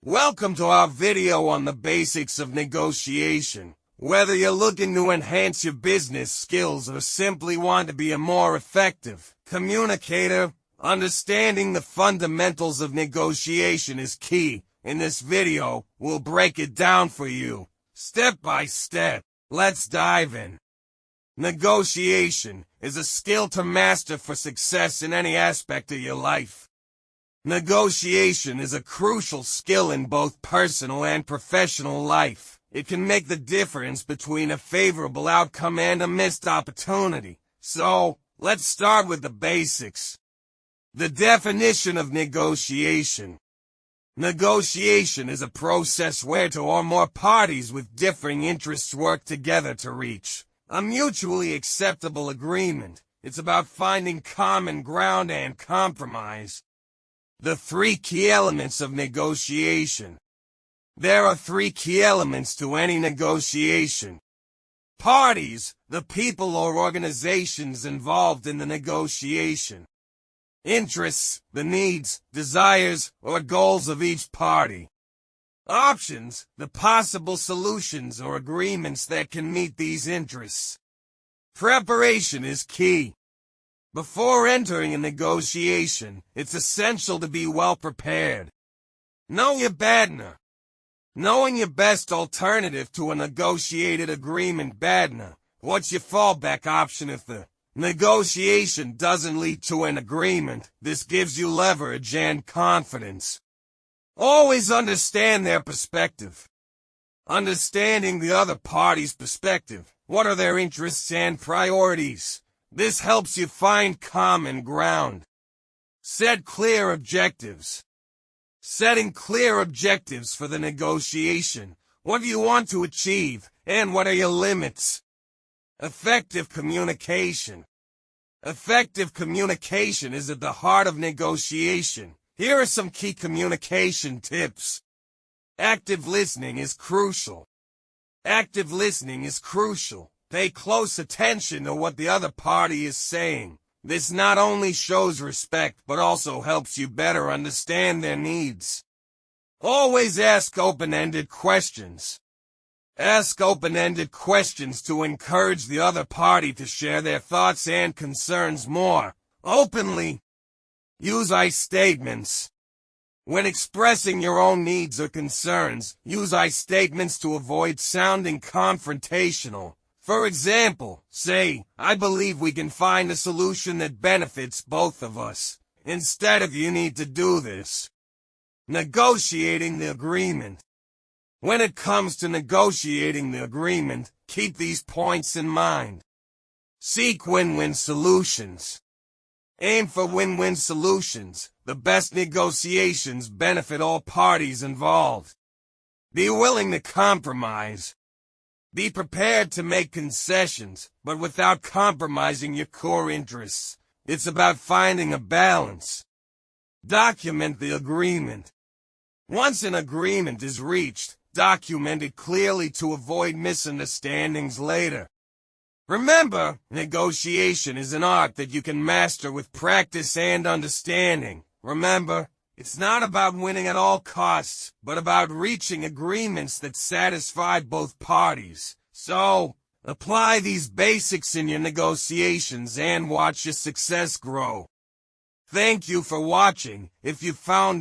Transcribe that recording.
Welcome to our video on the basics of negotiation. Whether you're looking to enhance your business skills or simply want to be a more effective communicator, understanding the fundamentals of negotiation is key. In this video, we'll break it down for you, step by step. Let's dive in. Negotiation is a skill to master for success in any aspect of your life. Negotiation is a crucial skill in both personal and professional life. It can make the difference between a favorable outcome and a missed opportunity. So, let's start with the basics. The definition of negotiation. Negotiation is a process where two or more parties with differing interests work together to reach a mutually acceptable agreement. It's about finding common ground and compromise. The three key elements of negotiation. There are three key elements to any negotiation. Parties, the people or organizations involved in the negotiation. Interests, the needs, desires, or goals of each party. Options, the possible solutions or agreements that can meet these interests. Preparation is key. Before entering a negotiation, it's essential to be well prepared. Know your BATNA. Knowing your best alternative to a negotiated agreement. BATNA. What's your fallback option if the negotiation doesn't lead to an agreement? This gives you leverage and confidence. Always understand their perspective. Understanding the other party's perspective. What are their interests and priorities? This helps you find common ground. Set clear objectives. Setting clear objectives for the negotiation. What do you want to achieve, and what are your limits? Effective communication. Effective communication is at the heart of negotiation. Here are some key communication tips. Active listening is crucial. Active listening is crucial. Pay close attention to what the other party is saying. This not only shows respect but also helps you better understand their needs. Always ask open-ended questions. Ask open-ended questions to encourage the other party to share their thoughts and concerns more openly. Use I statements. When expressing your own needs or concerns, use I statements to avoid sounding confrontational. For example, say, I believe we can find a solution that benefits both of us, instead of you need to do this. Negotiating the agreement. When it comes to negotiating the agreement, keep these points in mind. Seek win-win solutions. Aim for win-win solutions. The best negotiations benefit all parties involved. Be willing to compromise. Be prepared to make concessions, but without compromising your core interests. It's about finding a balance. Document the agreement. Once an agreement is reached, document it clearly to avoid misunderstandings later. Remember, negotiation is an art that you can master with practice and understanding. Remember, it's not about winning at all costs, but about reaching agreements that satisfy both parties. So, apply these basics in your negotiations and watch your success grow. Thank you for watching. If you found this